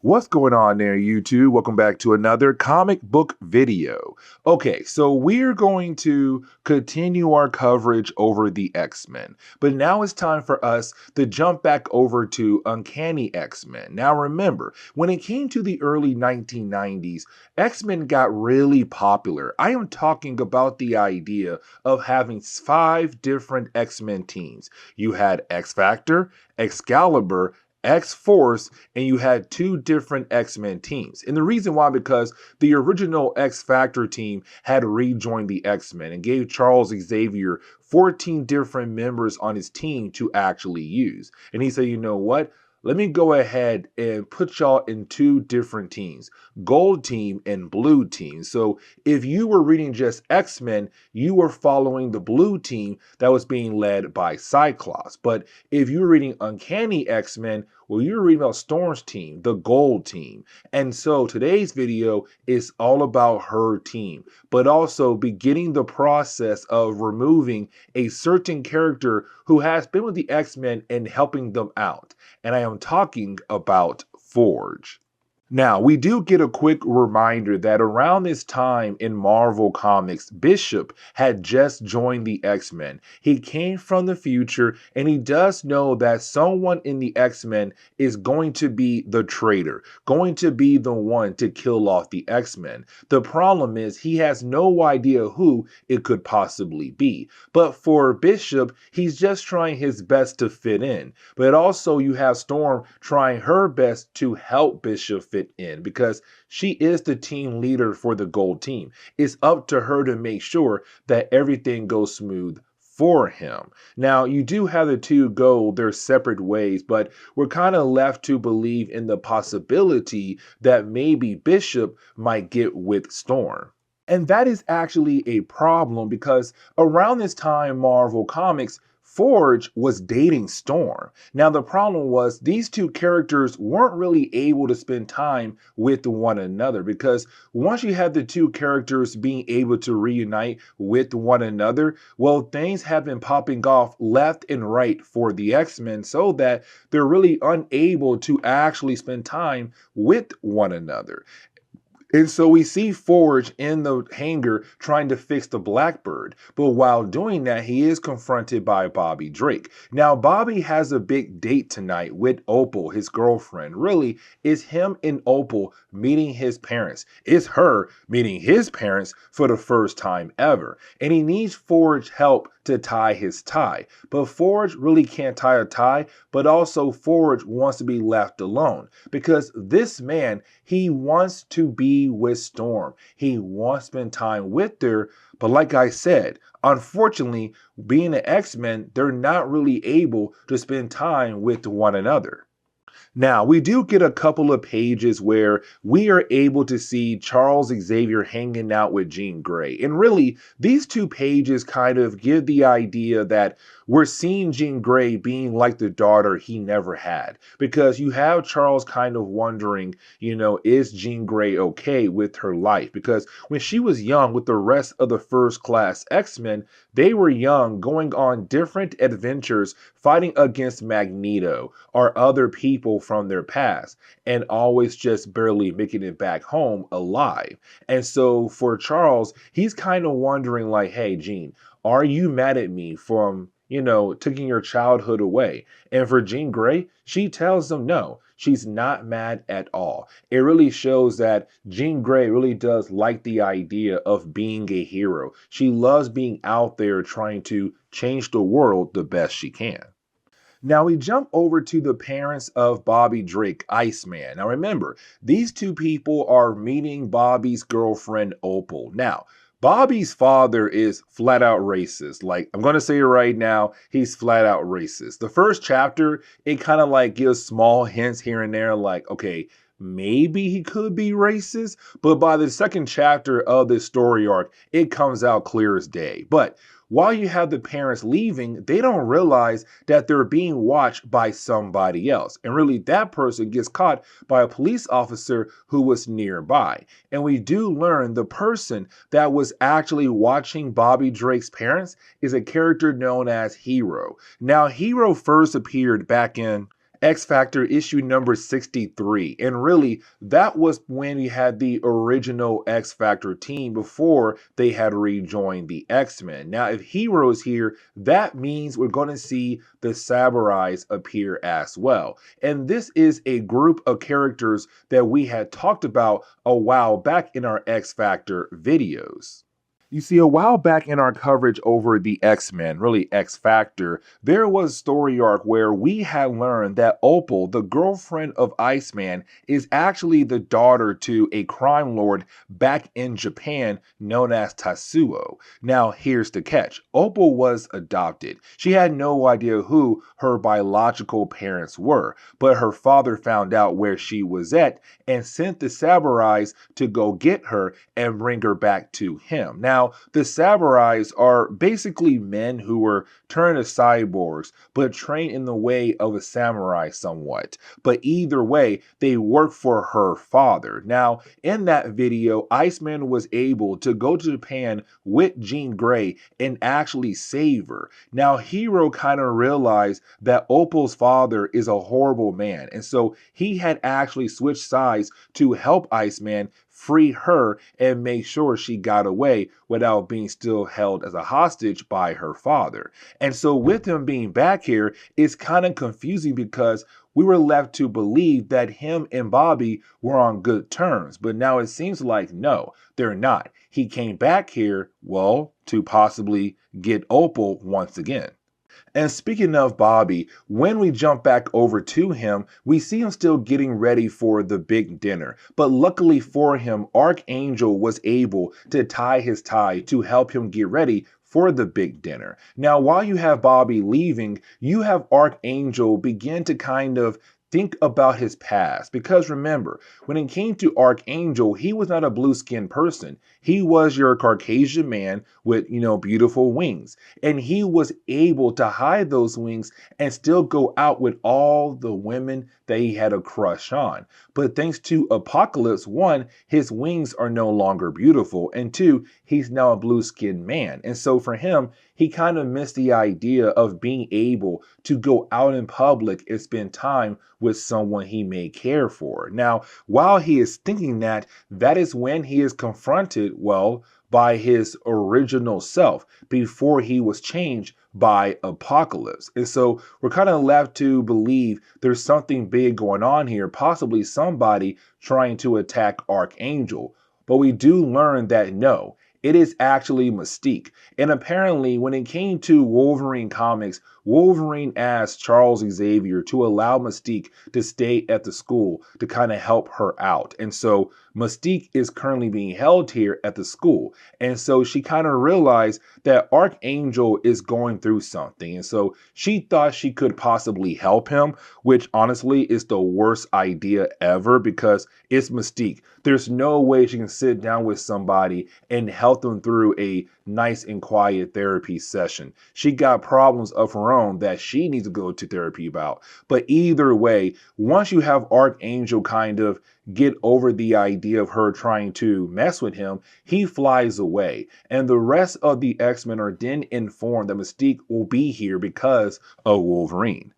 What's going on there, YouTube? Welcome back to another comic book video. Okay, so we're going to continue our coverage over the X-Men, but now it's time for us to jump back over to Uncanny X-Men. Now remember, when it came to the early 1990s, X-Men got really popular. I am talking about the idea of having 5 different X-Men teams. You had X-Factor, Excalibur, X-Force, and you had 2 different X-Men teams. And the reason why, because the original X-Factor team had rejoined the X-Men and gave Charles Xavier 14 different members on his team to actually use. And he said, you know what? Let me go ahead and put y'all in 2 different teams, gold team and blue team. So if you were reading just X-Men, you were following the blue team that was being led by Cyclops. But if you were reading Uncanny X-Men, well, you're reading about Storm's team, the gold team. And so today's video is all about her team, but also beginning the process of removing a certain character who has been with the X-Men and helping them out. And I am talking about Forge. Now, we do get a quick reminder that around this time in Marvel Comics, Bishop had just joined the X-Men. He came from the future, and he does know that someone in the X-Men is going to be the traitor, going to be the one to kill off the X-Men. The problem is he has no idea who it could possibly be. But for Bishop, he's just trying his best to fit in. But also you have Storm trying her best to help Bishop fit in, because she is the team leader for the gold team. It's up to her to make sure that everything goes smooth for him. Now, you do have the 2 go their separate ways, but we're kind of left to believe in the possibility that maybe Bishop might get with Storm. And that is actually a problem, because around this time, Marvel Comics, Forge was dating Storm. Now, the problem was these 2 characters weren't really able to spend time with one another, because once you have the 2 characters being able to reunite with one another, well, things have been popping off left and right for the X-Men, so that they're really unable to actually spend time with one another. And so we see Forge in the hangar trying to fix the Blackbird. But while doing that, he is confronted by Bobby Drake. Now, Bobby has a big date tonight with Opal, his girlfriend. Really, it's him and Opal meeting his parents. It's her meeting his parents for the first time ever. And he needs Forge help to tie his tie. But Forge really can't tie a tie, but also Forge wants to be left alone, because this man, he wants to be with Storm. He wants to spend time with her, but like I said, unfortunately, being an X-Men, they're not really able to spend time with one another. Now, we do get a couple of pages where we are able to see Charles Xavier hanging out with Jean Grey. And really, these 2 pages kind of give the idea that we're seeing Jean Grey being like the daughter he never had. Because you have Charles kind of wondering, is Jean Grey okay with her life? Because when she was young with the rest of the first class X-Men, they were young, going on different adventures, fighting against Magneto or other people from their past, and always just barely making it back home alive. And so for Charles, he's kind of wondering like, hey, Jean, are you mad at me from, taking your childhood away? And for Jean Grey, she tells him no, she's not mad at all. It really shows that Jean Grey really does like the idea of being a hero. She loves being out there trying to change the world the best she can. Now we jump over to the parents of Bobby Drake, Iceman. Now remember, these 2 people are meeting Bobby's girlfriend, Opal. Now, Bobby's father is flat out racist. Like, I'm going to say it right now, he's flat out racist. The first chapter, it kind of like gives small hints here and there, like, okay, maybe he could be racist, but by the second chapter of this story arc, it comes out clear as day. But while you have the parents leaving, they don't realize that they're being watched by somebody else. And really, that person gets caught by a police officer who was nearby. And we do learn the person that was actually watching Bobby Drake's parents is a character known as Hero. Now, Hero first appeared back in X Factor issue number 63. And really, that was when we had the original X Factor team before they had rejoined the X-Men. Now, if Hero's here, that means we're going to see the Cyburais appear as well. And this is a group of characters that we had talked about a while back in our X Factor videos. You see, a while back in our coverage over the X-Men, really X Factor, there was a story arc where we had learned that Opal, the girlfriend of Iceman, is actually the daughter to a crime lord back in Japan known as Tatsuo. Now, here's the catch. Opal was adopted. She had no idea who her biological parents were, but her father found out where she was at and sent the Cyburais to go get her and bring her back to him. Now, the Cyburais are basically men who were turned to cyborgs, but trained in the way of a samurai somewhat. But either way, they work for her father. Now, in that video, Iceman was able to go to Japan with Jean Grey and actually save her. Now, Hero kind of realized that Opal's father is a horrible man, and so he had actually switched sides to help Iceman free her and make sure she got away without being still held as a hostage by her father. And so with him being back here, it's kind of confusing because we were left to believe that him and Bobby were on good terms, but now it seems like no, they're not. He came back here, well, to possibly get Opal once again. And speaking of Bobby, when we jump back over to him, we see him still getting ready for the big dinner. But luckily for him, Archangel was able to tie his tie to help him get ready for the big dinner. Now, while you have Bobby leaving, you have Archangel begin to kind of think about his past. Because remember, when it came to Archangel, he was not a blue-skinned person. He was your Caucasian man with, beautiful wings. And he was able to hide those wings and still go out with all the women that he had a crush on. But thanks to Apocalypse, one, his wings are no longer beautiful. And two, he's now a blue-skinned man. And so for him, he kind of missed the idea of being able to go out in public and spend time with someone he may care for. Now, while he is thinking that, that is when he is confronted, well, by his original self before he was changed by Apocalypse. And so we're kind of left to believe there's something big going on here, possibly somebody trying to attack Archangel. But we do learn that no, it is actually Mystique. And apparently, when it came to Wolverine comics, Wolverine asked Charles Xavier to allow Mystique to stay at the school to kind of help her out. And so Mystique is currently being held here at the school. And so she kind of realized that Archangel is going through something. And so she thought she could possibly help him, which honestly is the worst idea ever because it's Mystique. There's no way she can sit down with somebody and help them through a nice and quiet therapy session. She got problems of her own that she needs to go to therapy about. But either way, once you have Archangel kind of get over the idea of her trying to mess with him, he flies away. And the rest of the X-Men are then informed that Mystique will be here because of Wolverine.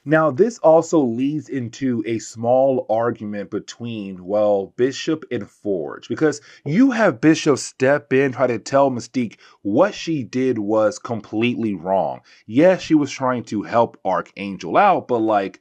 Now, this also leads into a small argument between, well, Bishop and Forge, because you have Bishop step in, try to tell Mystique what she did was completely wrong. Yes, she was trying to help Archangel out, but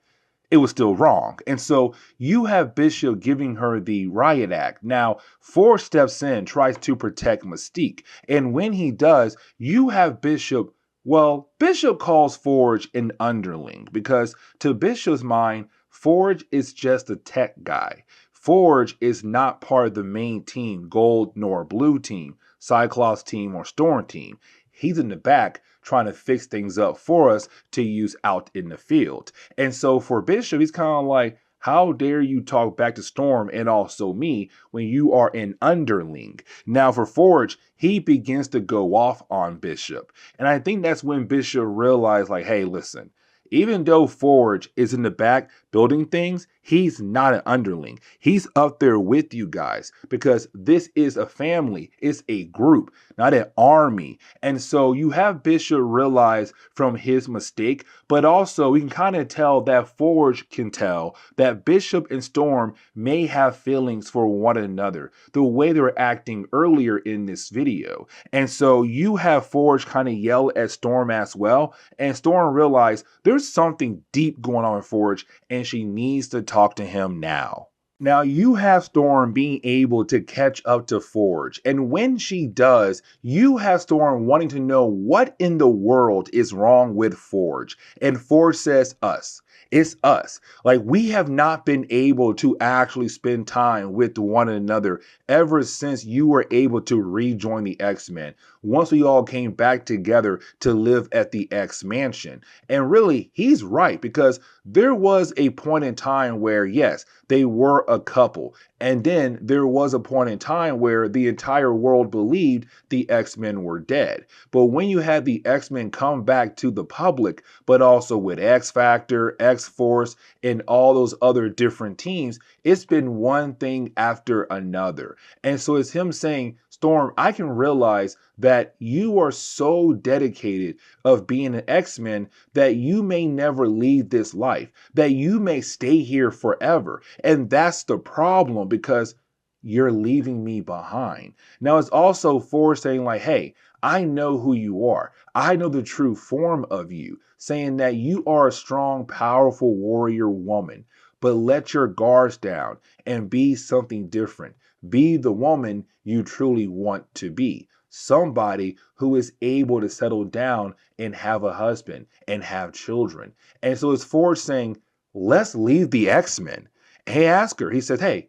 it was still wrong. And so you have Bishop giving her the riot act. Now, Forge steps in, tries to protect Mystique. And when he does, you have Bishop. Well, Bishop calls Forge an underling because to Bishop's mind, Forge is just a tech guy. Forge is not part of the main team, gold nor blue team, Cyclops team or Storm team. He's in the back trying to fix things up for us to use out in the field. And so for Bishop, he's kind of like, how dare you talk back to Storm and also me when you are an underling? Now for Forge, he begins to go off on Bishop. And I think that's when Bishop realized hey, listen, even though Forge is in the back building things, he's not an underling. He's up there with you guys because this is a family. It's a group, not an army. And so you have Bishop realize from his mistake, but also we can kind of tell that Forge can tell that Bishop and Storm may have feelings for one another, the way they were acting earlier in this video. And so you have Forge kind of yell at Storm as well, and Storm realized there's something deep going on with Forge, and she needs to talk to him now. Now you have Storm being able to catch up to Forge, and when she does, you have Storm wanting to know what in the world is wrong with Forge, and Forge says us. It's us. Like, we have not been able to actually spend time with one another ever since you were able to rejoin the X-Men, once we all came back together to live at the X Mansion. And really, he's right, because there was a point in time where, yes, they were a couple. And then there was a point in time where the entire world believed the X-Men were dead. But when you had the X-Men come back to the public, but also with X-Factor, X-Force, and all those other different teams, it's been one thing after another. And so it's him saying, Storm, I can realize that you are so dedicated of being an X-Men that you may never leave this life, that you may stay here forever. And that's the problem, because you're leaving me behind. Now, it's also Forge saying like, hey, I know who you are. I know the true form of you, saying that you are a strong, powerful warrior woman, but let your guards down and be something different. Be the woman you truly want to be. Somebody who is able to settle down and have a husband and have children. And so it's Forge saying, let's leave the X-Men. And he asks her, he says, hey,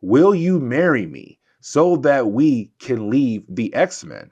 will you marry me so that we can leave the X-Men?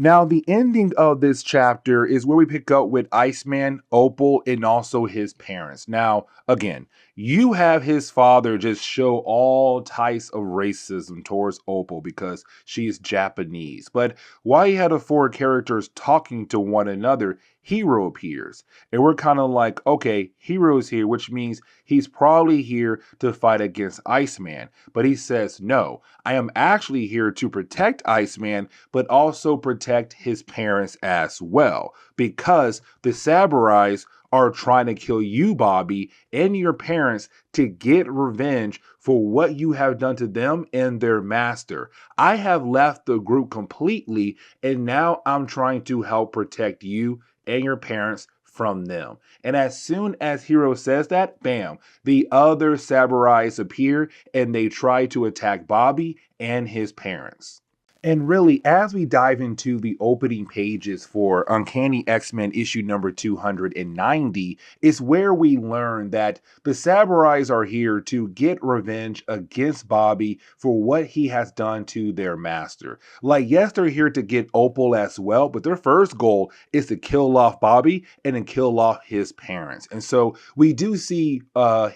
Now, the ending of this chapter is where we pick up with Iceman, Opal, and also his parents. Now, again, you have his father just show all types of racism towards Opal because she's Japanese. But while you had the four characters talking to one another, Hero appears. And we're kind of like, okay, Hero's here, which means he's probably here to fight against Iceman. But he says, no, I am actually here to protect Iceman, but also protect his parents as well. Because the Cyburais are trying to kill you, Bobby, and your parents to get revenge for what you have done to them and their master. I have left the group completely, and now I'm trying to help protect you and your parents from them. And as soon as Hero says that, bam, the other Cyburais appear and they try to attack Bobby and his parents. And really, as we dive into the opening pages for Uncanny X-Men issue number 290, is where we learn that the Cyburais are here to get revenge against Bobby for what he has done to their master. Like, yes, they're here to get Opal as well, but their first goal is to kill off Bobby and then kill off his parents. And so we do see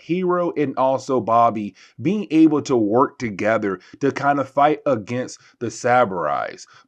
Hero and also Bobby being able to work together to kind of fight against the Cyburais.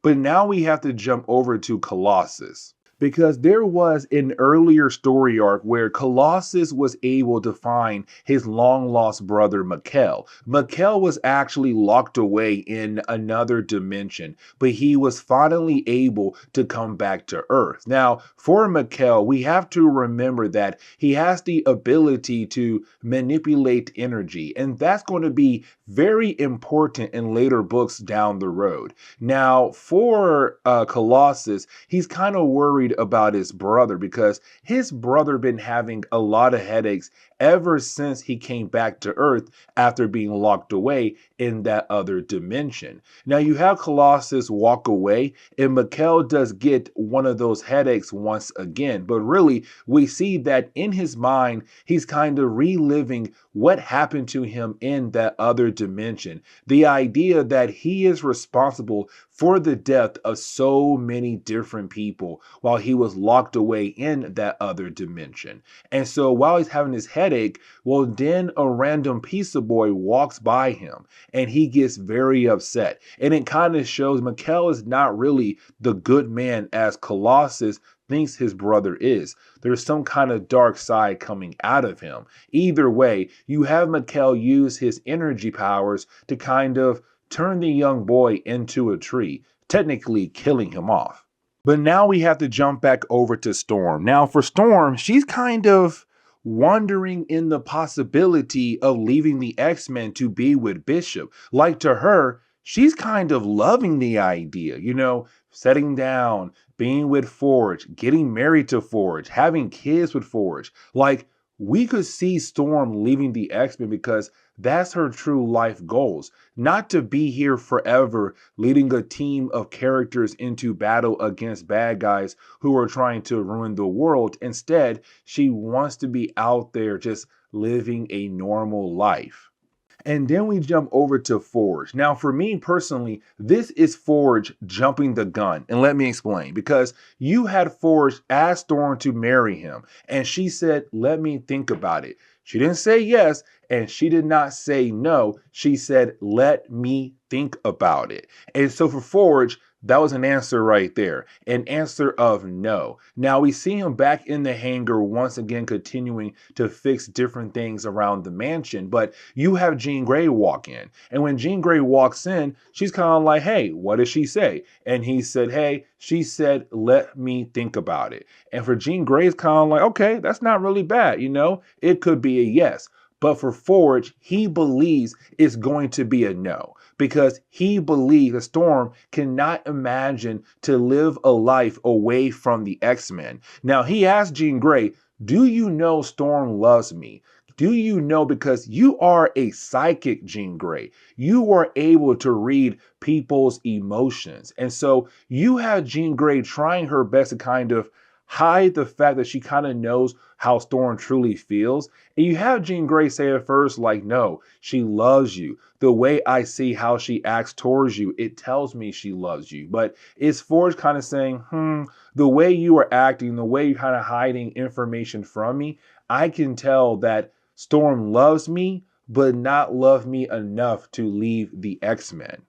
But now we have to jump over to Colossus, because there was an earlier story arc where Colossus was able to find his long-lost brother, Mikkel. Mikkel was actually locked away in another dimension, but he was finally able to come back to Earth. Now, for Mikkel, we have to remember that he has the ability to manipulate energy, and that's going to be very important in later books down the road. Now, for Colossus, he's kind of worried about his brother because his brother been having a lot of headaches ever since he came back to Earth after being locked away in that other dimension. Now you have Colossus walk away, and Mikkel does get one of those headaches once again, but really we see that in his mind he's kind of reliving what happened to him in that other dimension. The idea that he is responsible for the death of so many different people while he was locked away in that other dimension. And so while he's having his headache, well, then a random pizza boy walks by him and he gets very upset. And it kind of shows Mikkel is not really the good man as Colossus thinks his brother is. There's some kind of dark side coming out of him. Either way, you have Mikhail use his energy powers to kind of turn the young boy into a tree, technically killing him off. But now we have to jump back over to Storm. Now, for Storm, she's kind of wondering in the possibility of leaving the X-Men to be with Bishop. Like to her, she's kind of loving the idea, setting down, being with Forge, getting married to Forge, having kids with Forge. Like, we could see Storm leaving the X-Men because that's her true life goals. Not to be here forever, leading a team of characters into battle against bad guys who are trying to ruin the world. Instead, she wants to be out there just living a normal life. And then we jump over to Forge. Now, for me personally, this is Forge jumping the gun. And let me explain. Because you had Forge ask Storm to marry him. And she said, let me think about it. She didn't say yes, and she did not say no. She said, let me think about it. And so for Forge, that was an answer right there, an answer of no. Now we see him back in the hangar once again, continuing to fix different things around the mansion. But you have Jean Grey walk in. And when Jean Grey walks in, she's kind of like, hey, what did she say? And he said, hey, she said, let me think about it. And for Jean Grey, it's kind of like, okay, that's not really bad. It could be a yes. But for Forge, he believes it's going to be a no because he believes that Storm cannot imagine to live a life away from the X-Men. Now, he asked Jean Grey, do you know Storm loves me? Do you know, because you are a psychic, Jean Grey, you are able to read people's emotions. And so you have Jean Grey trying her best to kind of hide the fact that she kind of knows how Storm truly feels. And you have Jean Grey say at first, like, no, she loves you. The way I see how she acts towards you, it tells me she loves you. But it's Forge kind of saying, the way you are acting, the way you're kind of hiding information from me, I can tell that Storm loves me, but not love me enough to leave the X-Men.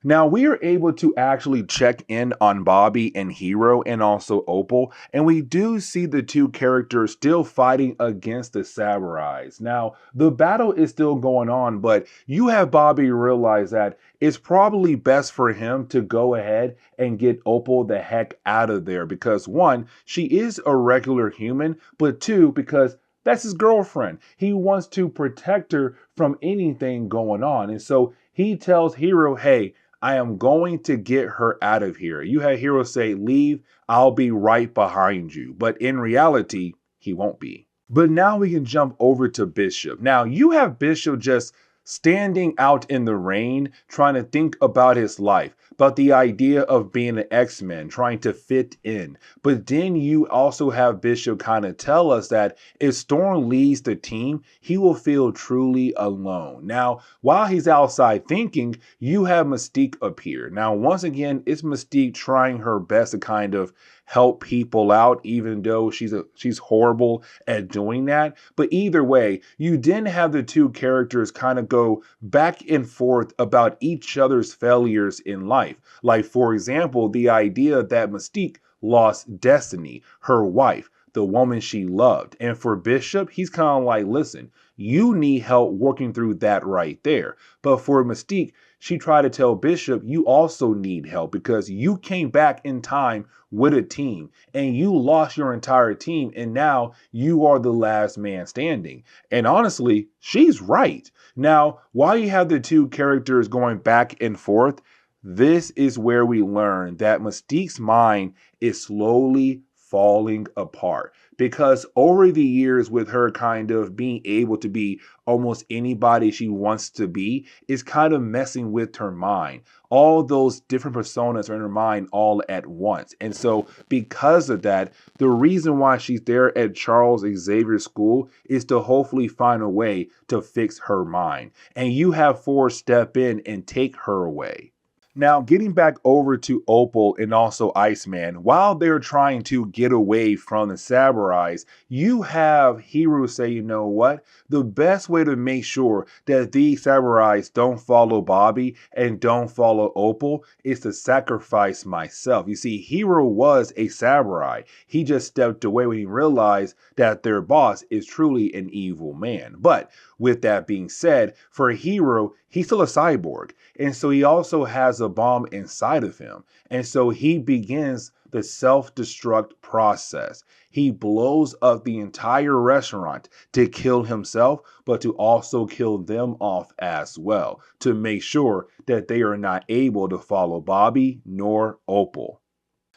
Now, we are able to actually check in on Bobby and Hero and also Opal, and we do see the two characters still fighting against the Cyburais. Now, the battle is still going on, but you have Bobby realize that it's probably best for him to go ahead and get Opal the heck out of there because, one, she is a regular human, but two, because that's his girlfriend. He wants to protect her from anything going on. And so he tells Hero, hey, I am going to get her out of here. You had Hero say, leave, I'll be right behind you. But in reality, he won't be. But now we can jump over to Bishop. Now you have Bishop just standing out in the rain, trying to think about his life, about the idea of being an X-Men, trying to fit in. But then you also have Bishop kind of tell us that if Storm leaves the team, he will feel truly alone. Now, while he's outside thinking, you have Mystique appear. Now, once again, it's Mystique trying her best to kind of help people out, even though she's horrible at doing that. But either way, you didn't have the two characters kind of go back and forth about each other's failures in life. Like, for example, the idea that Mystique lost Destiny, her wife, the woman she loved. And for Bishop, he's kind of like, listen, you need help working through that right there. But for Mystique, she tried to tell Bishop, you also need help because you came back in time with a team and you lost your entire team and now you are the last man standing. And honestly, she's right. Now, while you have the two characters going back and forth, this is where we learn that Mystique's mind is slowly falling apart because over the years with her kind of being able to be almost anybody she wants to be is kind of messing with her mind. All those different personas are in her mind all at once. And so because of that, the reason why she's there at Charles Xavier School is to hopefully find a way to fix her mind. And you have Forge step in and take her away. Now, getting back over to Opal and also Iceman, while they're trying to get away from the Cyburais, you have Hiro say, you know what? The best way to make sure that these Cyburais don't follow Bobby and don't follow Opal is to sacrifice myself. You see, Hiro was a Cyburai. He just stepped away when he realized that their boss is truly an evil man. But with that being said, for Hiro, he's still a cyborg. And so he also has a bomb inside of him. And so he begins the self-destruct process. He blows up the entire restaurant to kill himself, but to also kill them off as well, to make sure that they are not able to follow Bobby nor Opal.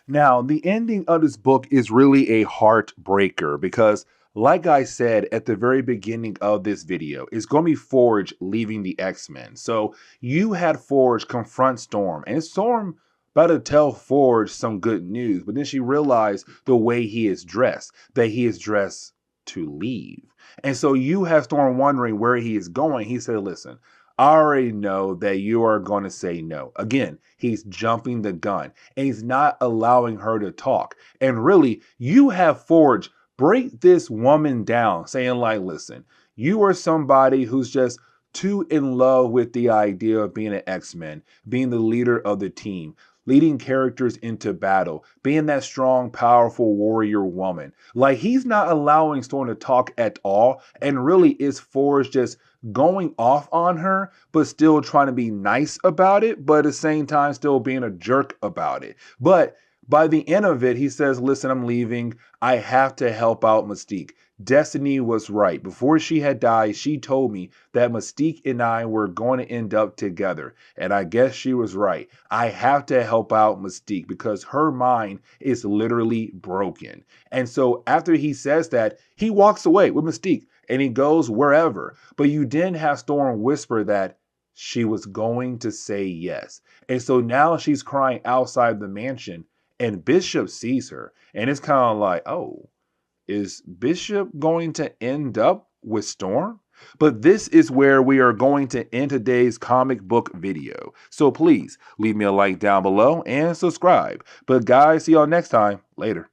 Now, the ending of this book is really a heartbreaker because, like I said at the very beginning of this video, it's going to be Forge leaving the X-Men. So you had Forge confront Storm, and Storm about to tell Forge some good news, but then she realized the way he is dressed, that he is dressed to leave. And so you have Storm wondering where he is going. He said, listen, I already know that you are going to say no. Again, he's jumping the gun and he's not allowing her to talk. And really, you have Forge break this woman down, saying like, listen, you are somebody who's just too in love with the idea of being an X-Men, being the leader of the team, leading characters into battle, being that strong, powerful warrior woman. Like, he's not allowing Storm to talk at all. And really, is Forge just going off on her, but still trying to be nice about it, but at the same time still being a jerk about it. But by the end of it, he says, listen, I'm leaving. I have to help out Mystique. Destiny was right. Before she had died, she told me that Mystique and I were going to end up together. And I guess she was right. I have to help out Mystique because her mind is literally broken. And so after he says that, he walks away with Mystique and he goes wherever. But you didn't have Storm whisper that she was going to say yes. And so now she's crying outside the mansion and Bishop sees her. And it's kind of like, oh, is Bishop going to end up with Storm? But this is where we are going to end today's comic book video. So please leave me a like down below and subscribe. But guys, see y'all next time. Later.